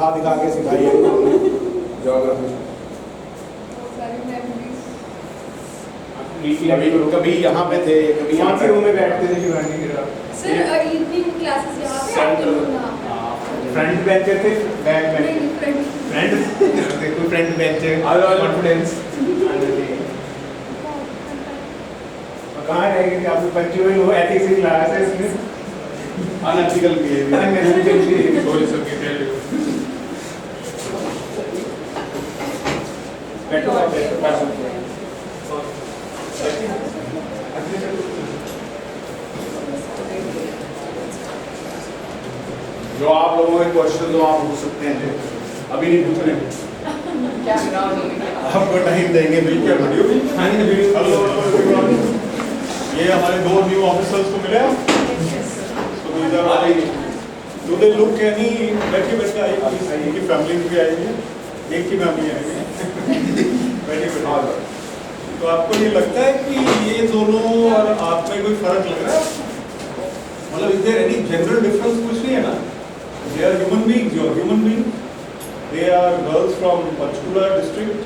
दिखा दिखा के सिखाई है ज्योग्राफी। कभी यहाँ पे थे, कभी यहाँ पे रूम में बैठते थे शिवानी के साथ। सर इवनिंग क्लासेस यहाँ पे आफ्टरनून फ्रंट बेंचर थे, बैक बेंचर, फ्रंट देखो फ्रंट बेंचर, कॉन्फिडेंस। कहाँ रहेंगे कि आपको पंचुअल हो, एथिक्स की क्लास है इसमें, unethical behaviour, unethical behaviour, sorry sir के टेल यू। बैठो आप, बैठो। जो आप लोगों के क्वेश्चन जो आप पूछ सकते हैं, अभी नहीं पूछ रहे, आपको टाइम देंगे। बिल्कुल वीडियो। ये हमारे 2 न्यू ऑफिसर्स को मिले, तो इधर आ जाइए। Do they look any? बैठिए आइए, इनकी फैमिली भी आई है, एक की फैमिली आई है। बैठिए। तो आपको ये लगता है कि ये दोनों और आप में कोई फर्क लग रहा है? मतलब is there any general difference? कुछ नहीं है ना? They are human beings. You are human beings. They are girls from Panchkula district,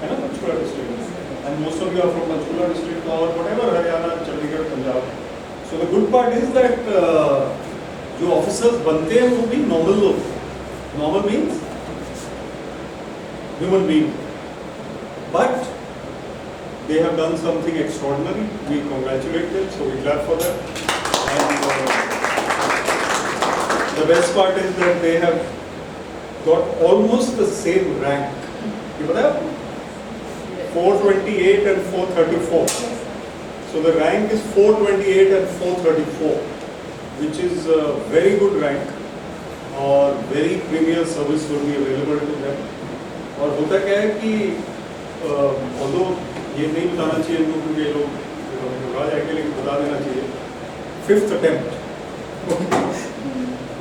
है ना? Panchkula district. And most of you are from Panchkula district or whatever, Haryana, Chandigarh, Punjab. So the good part is that जो officers बनते हैं वो भी normal लोग. Normal means human being. But they have done something extraordinary. We congratulate them, so we clap for them. And the best part is that they have got almost the same rank. You know that? 428 and 434. So the rank is 428 and 434, which is a very good rank, or very premier service will be available to them. और होता क्या है कि although ये नहीं बताना चाहिए इनको क्योंकि ये लोग घबरा जाएंगे, लेकिन बता देना चाहिए 5th attempt.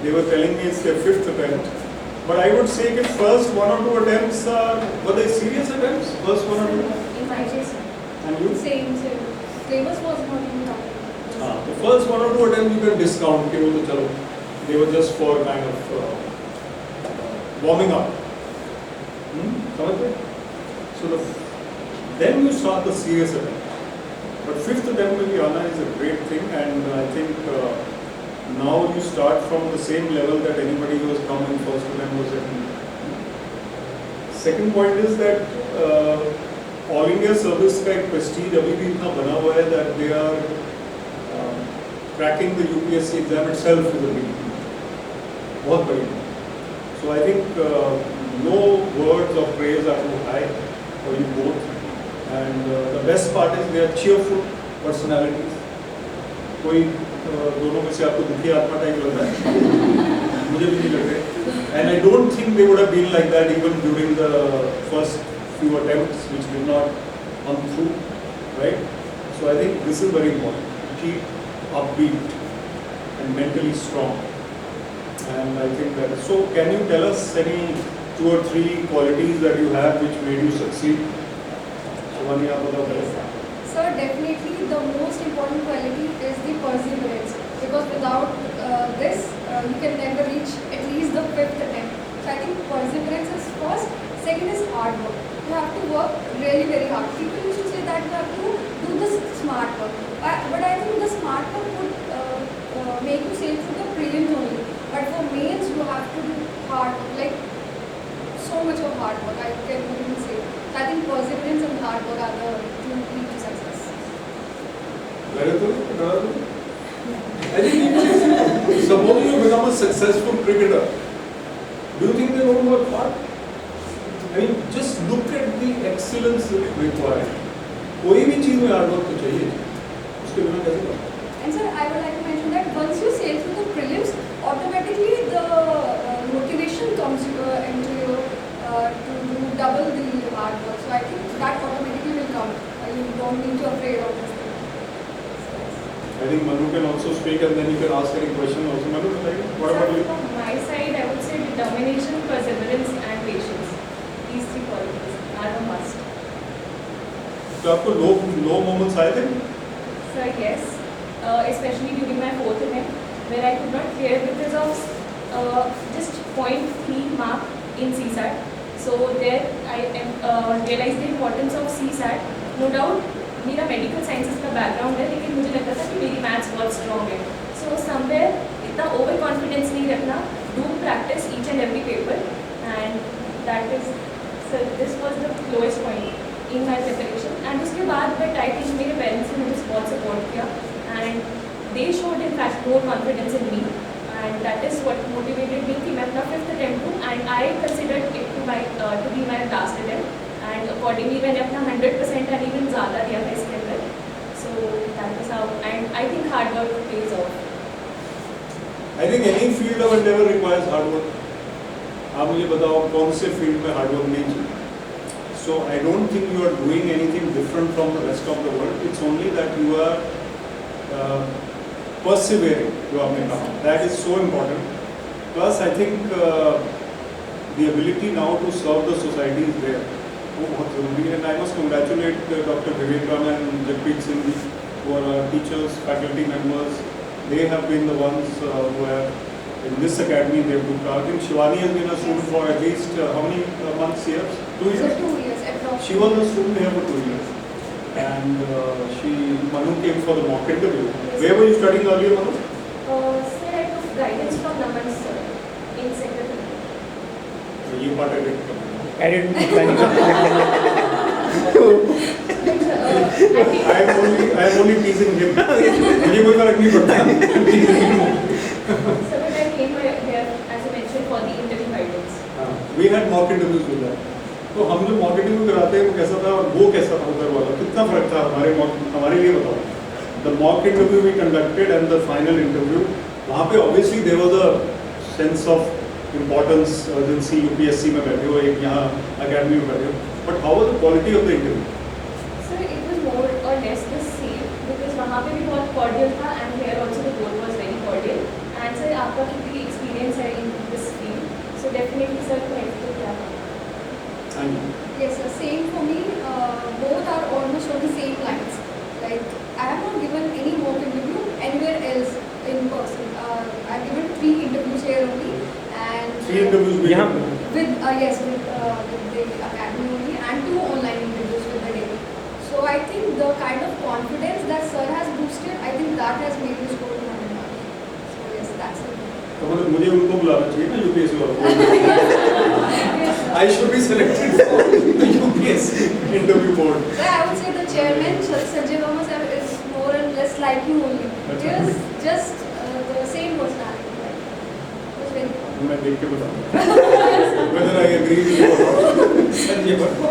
They were telling me it's their 5th attempt, but I would say that first 1 or 2 attempts were they serious attempts? First 1 or 2? in my case. And you? Same. Syllabus was not even covered. The first 1 or 2 attempts you can discount कि वो तो चलो, they were just for kind of warming up. समझ गए? So then you start the serious attempt. But 5th attempt में भी आना is a great thing, and I think now you start from the same level that anybody who has come in first attempt was at. Second point is that All India Service का एक prestige अभी भी इतना बना हुआ है that they are cracking the UPSC exam itself is a big deal. बहुत बड़ी. So I think no words of praise are too high for you both. And the best part is they are cheerful personalities. कोई दोनों में से आपको दुखी आत्मा type लग रहा है? मुझे भी नहीं लग रहा. And I don't think they would have been like that even during the first few attempts which did not come through, right? So I think this is very important. Keep upbeat and mentally strong. And I think that. So can you tell us any 2 or 3 qualities that you have which made you succeed? Shivani, आप बताओ पहले. Sir, definitely the most important quality is the perseverance, because without this you can never reach at least the 5th attempt. So I think perseverance is first. Second is hard work. You have to work really very hard. People used to say that you have to do the smart work, but I think the smart work would make you sail through the prelims only. But for mains you have to do hard, like so much of hard work. I can even say. I think perseverance and hard work are the 2 key to success. Very good. I think suppose you become a successful cricketer, do you think they don't work hard? I mean, just look at the excellence required. कोई भी चीज में hard work तो चाहिए, उसके बिना कैसे होगा? And sir, I would like to mention that once you sail through the prelims, automatically the motivation comes into you to do double the hard work. So I think that automatically will come. You don't need to be afraid of this thing. I think Manu can also speak, and then you can ask any question also. Manu, what about you? From my side, I would say determination, perseverance, and patience. These 3 qualities are a must. तो आपको low moments आए थे? Sir, yes. Especially during my 4th attempt, where I could not clear because of just 0.3 mark in CSAT. So there I realized the importance of CSAT. No doubt मेरा medical sciences का background है, लेकिन मुझे लगता था कि मेरी maths बहुत strong है. So somewhere इतना over confidence नहीं रखना. Do practice each and every paper, and that is, so this was the lowest point in my preparation. And उसके बाद but I think मेरे parents ने मुझे बहुत support किया, and they showed in fact more confidence in me. And that is what motivated me कि मैं अपना 5th attempt दूँ, and I considered it to be my last attempt, and accordingly मैंने अपना 100% and even ज़्यादा दिया था इसके अंदर. So that was how, and I think hard work pays off. I think any field of endeavor requires hard work. आप मुझे बताओ कौन से फील्ड में हार्ड वर्क नहीं चाहिए. So I don't think you are doing anything different from the rest of the world. It's only that you are persevering, जो आपने कहा. That is so important. Plus I think the ability now to serve the society is there. वो बहुत ज़रूरी है. And I must congratulate Dr. Vivek Raman and Jagpreet Singh ji, who are our teachers, faculty members. They have been the ones who have, in this academy, they have took part. I think Shivani has been a student for at least how many months, years? 2 So years? 2 years approximately. She was a student here for 2 years. And Manu came for the mock interview. Where were you studying earlier, Manu? Sir, I took guidance from Naman sir in secretary. So ये part I didn't come. Edit इतना नहीं करते. I am only teasing him. मुझे कोई फर्क नहीं पड़ता. I'm teasing him. So when I came here, as I mentioned, for the interview guidance. We had mock interviews with that. तो हम जो mock interview कराते हैं वो कैसा था और वो कैसा था उधर वाला, कितना फर्क था हमारे लिए बताओ. The mock interview we conducted and the final interview, वहाँ पे obviously there was a sense of importance, urgency. UPSC में बैठे हो, एक यहाँ academy में बैठे हो. But how was the quality of the interview? Sir, it was more or less the same because वहाँ पे भी बहुत cordial था, and here also the board was very cordial. And sir, आपका कितनी experience है in this field, so definitely sir connect to क्या था. And Yes, sir. Same for me. Both are almost on the same lines. Like I have not given any mock interview anywhere else in person. I've given 3 interviews here only, and 3 interviews we यहाँ had. with the academy only, and 2 online interviews with the day. So I think the kind of confidence that sir has boosted, I think that has made me score 100 marks. So yes, that's it. तो मतलब मुझे उनको बुलाना चाहिए ना UPSC वालों. I should be selected for the UPSC interview board. So I would say the chairman, Sanjay Verma sir, is more and less like you only. He is just the same personality. Like, it was very fun. मैं देख के बताऊंगा whether I agree with you or not. Sanjay Verma.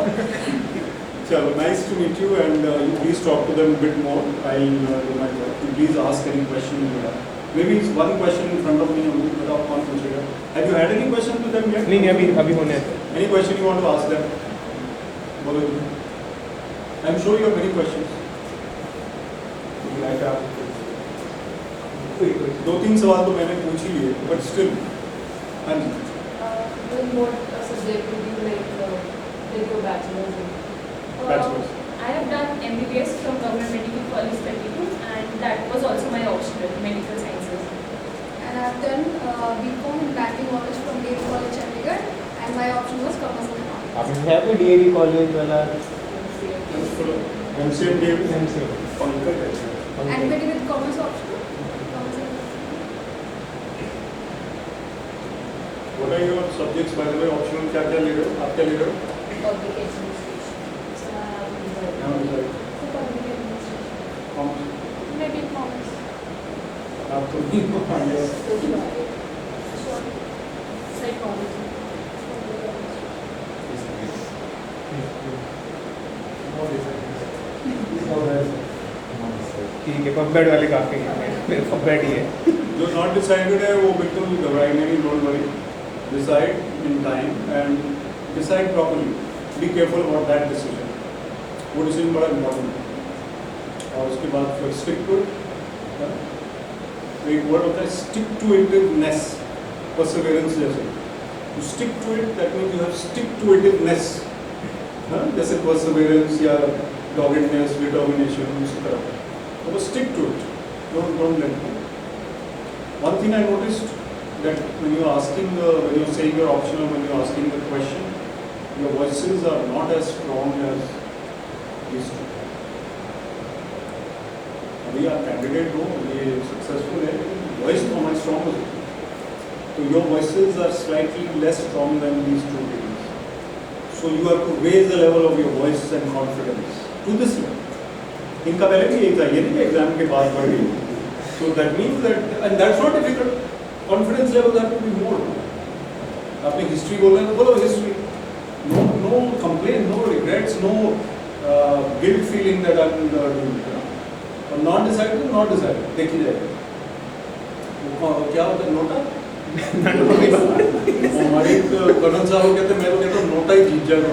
चलो, nice to meet you, and you please talk to them a bit more. I'll do my job. You please ask any question you have. Maybe it's one question in front of me only, बताओ कौन पूछेगा. Have you had any question to them yet? नहीं अभी होने हैं. Any question you want to ask them? बोलो. I'm sure you have many questions. दो तीन सवाल तो मैंने पूछ ही लिए, but still. हाँ जी. Then what subject would you like take your bachelor's in? Bachelor's. I have done MBBS from Government Medical College, 32, and that was also my optional, medical sciences. And I've done BCom in banking knowledge from DAV College, Chandigarh, and my option was commerce and economics. आपने है कोई DAV college वाला MCM David. MCM Pankaj है. And maybe with commerce option, commerce and economics. What are your subjects, by the way? Optional क्या क्या ले रहे हो? आप क्या ले रहे हो? Public administration. So I have यहाँ decided बताइए. for public administration. Commerce. Maybe commerce. आप तो नहीं हो पाएंगे. Psychology. ठीक है. पब बेड वाले काफी हैं. मेरे पब बेड ही है. जो नॉट डिसाइडेड है वो बिल्कुल घबराए नहीं, don't worry. Decide in time and decide properly. Be careful about that decision. वो डिसीजन बड़ा इम्पोर्टेंट है. और उसके बाद फिर स्टिक टू इट. एक वर्ड होता है स्टिक टू इटिवनेस, परसिवरेंस जैसे. To stick to it that means you have stick-to-itiveness. जैसे परसिवरेंस या डॉगिडनेस, डिटर्मिनेशन, उसी तरह. तो stick to it. Don't let go. One thing I noticed, that when you're asking, when you're saying your option or when you're asking the question, your voices are not as strong as used to. अभी आप candidate हो, ये successful है, voice तो हमारी strong हो सकती है, तो your voices are slightly less strong than these two things, so you have to raise the level of your voice and confidence to this level. इनका पहले भी एग्जाम, ये नहीं कि एग्जाम के बाद बढ़ गई, so that means that, and that's not difficult, confidence level have to be more. आपने हिस्ट्री बोलना है तो बोलो history, no complaint, no regrets, no guilt feeling that I'm doing it. और not decided, not decided, देखी जाएगी। वो क्या होता है नोटा? हमारे कर्नल साहब कहते हैं, मैं तो कहता हूँ नोटा ही जीत जाएगा।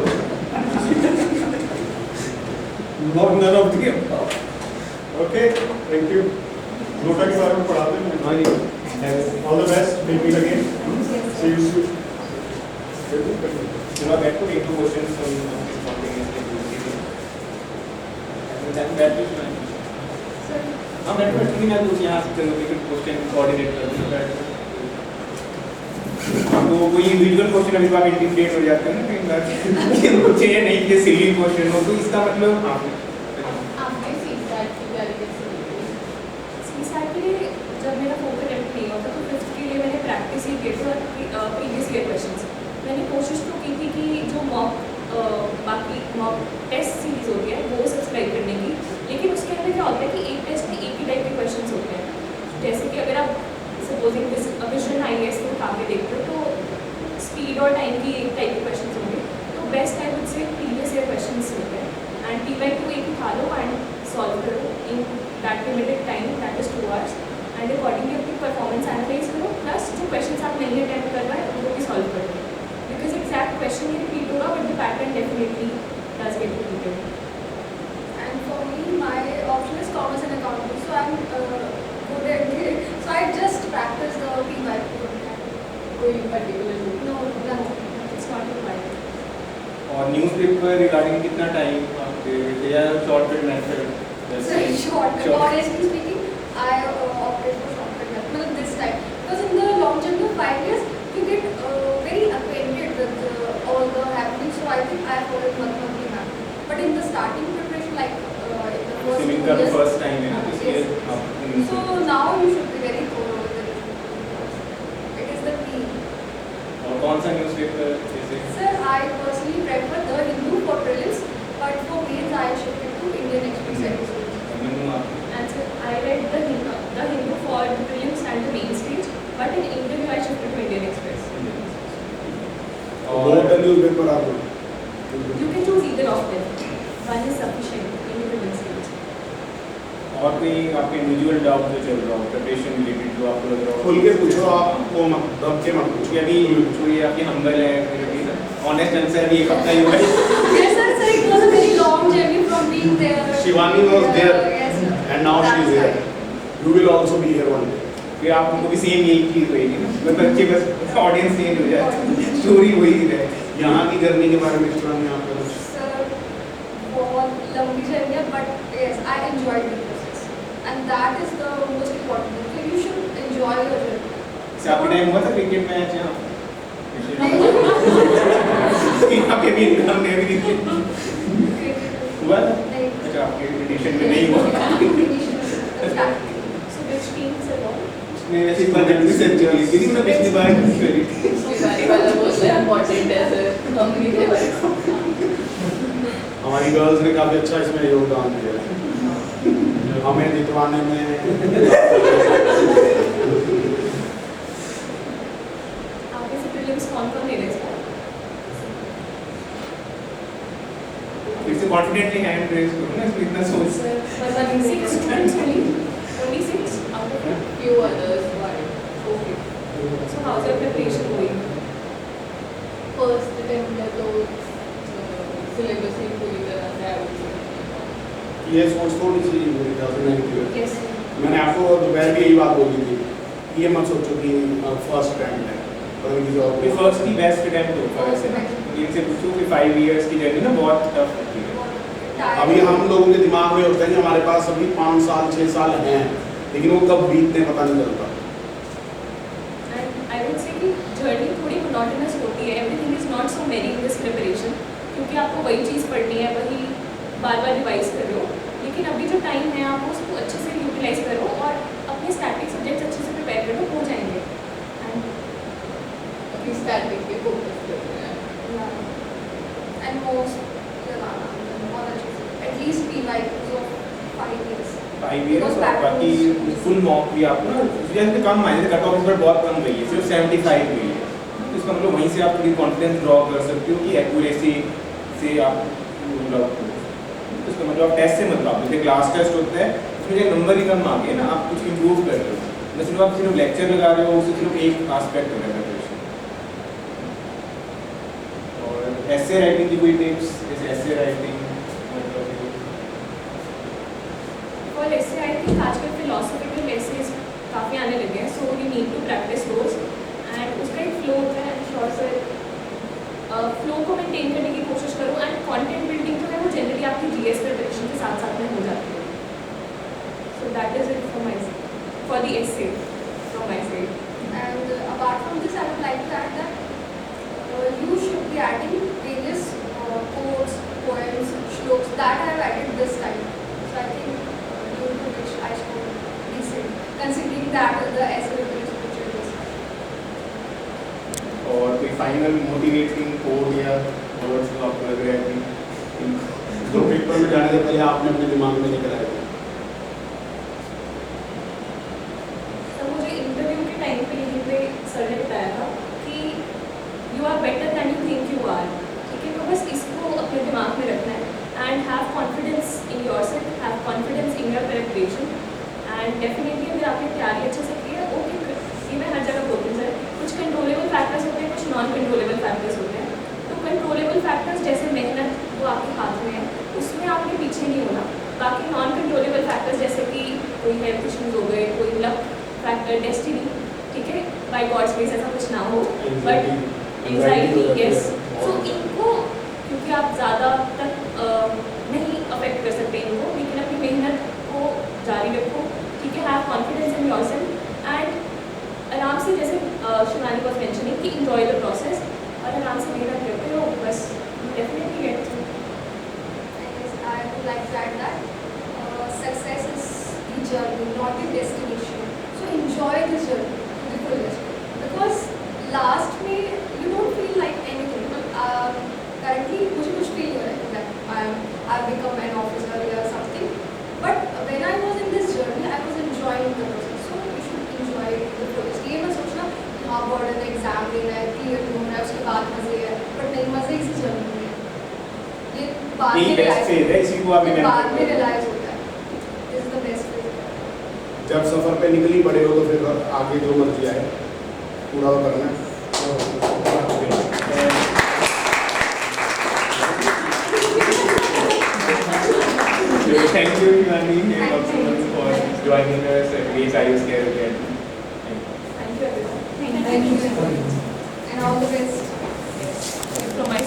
Not none of the above. Okay, thank you. NOTA के बारे में पढ़ाते हैं। हाँ जी। All the best. We'll meet again. See you soon. You know, that could be 2 questions from spontaneously. And then that is fine. हाँ, मैं तो actually मैं तो यहाँ से क्वेश्चन कोऑर्डिनेट कर दूँगा। तो कोई इंडिविजुअल क्वेश्चन अभी आप इंटीग्रेट हो जाते हैं ना कई बार कि मुझे ये नहीं कि सिली क्वेश्चन हो, तो इसका मतलब आपने सीसैट की तैयारी कैसे की? सीसैट के लिए जब मेरा फोकस अटेम्प्ट नहीं होता तो फिफ्थ के लिए मैंने प्रैक्टिस ही की थी और प्रीवियस ईयर क्वेश्चंस मैंने कोशिश तो की थी कि जो बाकी मॉक टेस्ट सीरीज होती है वो सब्सक्राइब करने की, लेकिन उसके अंदर क्या होता है कि एक टेस्ट में एक ही टाइप के क्वेश्चंस होते हैं। जैसे कि अगर आप सपोजिंग विजन IAS को उठा के देखते हो तो स्पीड और टाइम की एक टाइप के क्वेश्चंस होंगे, तो बेस्ट है मुझसे प्रीवियस ईयर क्वेश्चंस होते हैं एंड PY2 एक उठा लो एंड सॉल्व करो in that limited time, that is 2 hours and accordingly अपनी परफॉर्मेंस एनालाइज करो, प्लस जो क्वेश्चंस आप नहीं अटेम्प्ट कर पाए उनको भी सॉल्व करो, बिकॉज एग्जैक्ट क्वेश्चन नहीं रिपीट होगा but the pattern definitely does get repeated. And for me, my option is commerce and accounting, so I'm good at it. So I just practice the PY2. कोई particular No, it's not required. और newspaper regarding कितना time आपके या shortcut method? short. Honestly speaking, I opted for shortcut method. Well, this time, because in the long journey of 5 years, you get very acquainted with all the happenings. So I think I followed mathematical map. But in the starting preparation, like in the first swimming 2 का years, first time है ना, yes. इसलिए So now you should be very thorough with it. It is the key. और कौन सा newspaper जैसे Sir, I personally prefer the Hindu for prelims, but for mains I shifted to Indian Express episodes. मैंने आप And so I read the Hindu for the prelims and the main stage, but in interview I shifted to Indian Express. और Both the newspaper are good. You can choose either of them. One is sufficient in the prelims stage. और कोई आपके individual doubt जो चल रहा हो preparation related जो आपको लग रहा हो खुल के पूछो, आप वो मत दब के मत पूछो। कि अभी जो ये आपकी हम्बल है ऑनेस्ट आंसर अभी एक हफ्ता ही हुआ है। Yes, sir, it was a very long journey from being there. Shivani was there. Yes, sir. And now she is That's here. right. You will also be here one day. फिर आप उनको भी same यही चीज़ होएगी ना, मतलब कि बस ऑडियंस चेंज हो जाए, स्टोरी वही रहे। यहाँ की जर्नी के बारे में एक्सप्लेन यहाँ पर Sir, बहुत लंबी journey है, but yes, I enjoyed the process, and that is the most important thing. So you should enjoy your journey. से आपके टाइम हुआ था क्रिकेट मैच यहाँ नहीं, यहाँ पे भी हमने भी हुआ था नहीं, अच्छा आपके एडिशन में नहीं हुआ So which team is along? उसने वैसे इस बार जल्दी सेंचुरी ली थी ना पिछली बार सेंचुरी शिवानी वाला बहुत इम्पोर्टेंट है सर कंपनी के बारे में। हमारी गर्ल्स ने काफी अच्छा इसमें योगदान दिया है हमें जितवाने में। आगे से prelims कौन दे रहे हैं? फिर से कॉन्फिडेंटली हैंड रेज करो ना इसमें इतना सोच Sir, 6 students only 6 out of it. Few others why? Okay. So how's your preparation going? First attempt है तो syllabus ही पूरी तरह से I would say. ये सोच थोड़ी सी 2009 Yes. मैंने आपको दोपहर भी यही बात बोली थी, ये मत सोचो कि फर्स्ट अटेम्प्ट है और किसी और फिर फर्स्ट की बेस्ट अटेम्प्ट होगा वैसे ना तो इनसे पूछो कि 5 इयर्स की जर्नी ना बहुत टफ होती है। अभी हम लोगों के दिमाग में होता है कि हमारे पास अभी 5 साल 6 साल हैं, लेकिन वो कब बीतते हैं पता नहीं चलता। And I meaningless preparation, क्योंकि आपको वही चीज़ पढ़नी है, वही बार बार रिवाइज कर रहे हो। लेकिन अभी जो टाइम है आप उसको अच्छे से यूटिलाइज करो और अपने स्टैटिक सब्जेक्ट्स अच्छे से प्रिपेयर करो, हो जाएंगे। अभी स्टैटिक पे फोकस कर रहे हैं। And most लगाना बहुत अच्छे से, at least be like so 5 years. 5 years Because और that बाकी was- फुल मॉक भी आपको ना जैसे कम माइनस कट ऑफ इस बार बहुत कम गई है, सिर्फ 75 गई है। तो इसका मतलब वहीं से आप थोड़ी कॉन्फिडेंस ड्रॉ कर सकते हो कि एक्यूरेसी से आप रूल आउट करो। तो इसका मतलब आप टेस्ट से मत भागो, जैसे क्लास टेस्ट होता है उसमें जब नंबर ही कम आ गए ना, आप कुछ इम्प्रूव कर रहे हो, न सिर्फ आप सिर्फ लेक्चर लगा रहे हो, उससे सिर्फ एक आस्पेक्ट हो रहा है। और ऐसे राइटिंग की कोई टिप्स, जैसे ऐसे राइटिंग और ऐसे आई थिंक आजकल फिलोसफिकल एसेज काफ़ी आने लगे हैं, so you need to practice those. And उसका एक फ्लो होता है, शॉर्ट से फ्लो को मेंटेन करने की कोशिश करो। एंड कंटेंट बिल्डिंग जो है वो जनरली आपकी जीएस प्रिपरेशन के साथ साथ में हो जाती है। So that is it for my for the essay from my side. And apart from this, I would like to add that you should be adding various quotes, poems, shloks that I have added this time. So I think due to which I scored decent, considering that the essay will be structured this way. और कोई final motivating code या words जो आपको लग रहा है कि जो पेपर में जाने से पहले आपने अपने दिमाग में लेकर आए थे? तो मुझे इंटरव्यू के टाइम पे यहीं पे सर ने बताया था कि you are better than you think you are. ठीक है, तो बस इसको अपने दिमाग में रखना है and have confidence in your self, have confidence in your preparation. And definitely अगर आपने तैयारी अच्छे से की है, ओके, ये मैं हर जगह बोलती हूँ सर, कुछ कंट्रोलेबल फैक्टर्स होते हैं, कुछ नॉन कंट्रोलेबल फैक्टर्स होते हैं। तो कंट्रोलेबल फैक्टर्स जैसे मेहनत वो आपके हाथ में है, उसमें आपने पीछे नहीं होना। बाकी नॉन कंट्रोलेबल फैक्टर्स जैसे कि कोई हेल्थ इश्यूज हो गए, कोई लक फैक्टर, डेस्टिनी, ठीक है, बाय गॉड्स ग्रेस ऐसा कुछ ना हो, बट एंजाइटी, यस, सो इनको क्योंकि आप ज़्यादा तक नहीं अफेक्ट कर सकते इनको, लेकिन अपनी मेहनत को जारी रखो। ठीक है, have confidence in yourself and आराम से, जैसे शिवानी वाज मेंशनिंग कि एंजॉय द प्रोसेस, और आराम से मेहनत करते हो, बस definitely get through. I would like to add that success is the journey, not the destination. So enjoy this journey to the fullest. Because last में you don't feel like anything. Currently मुझे कुछ feel हो रहा है that I've become an officer or something. But when I was in this journey, I was enjoying the process. So you should enjoy it to the fullest. ये मत सोचना हाँ border में एग्जाम देना है, क्लियर होना है, उसके बाद मजे है, बट नहीं, मजे इसी जर्नी में है। ये बाद में यही बेस्ट फेज है, इसी को आप ये remember बाद में करो। रियलाइज होता है, this is the best phase. जब सफर पे निकल ही पड़े हो तो फिर आगे जो मर्जी आए पूरा तो करना है। Thank you, Shivani, and also for joining us at VSIU's Care Academy. Thank you everyone. Thank you. And all the best. From my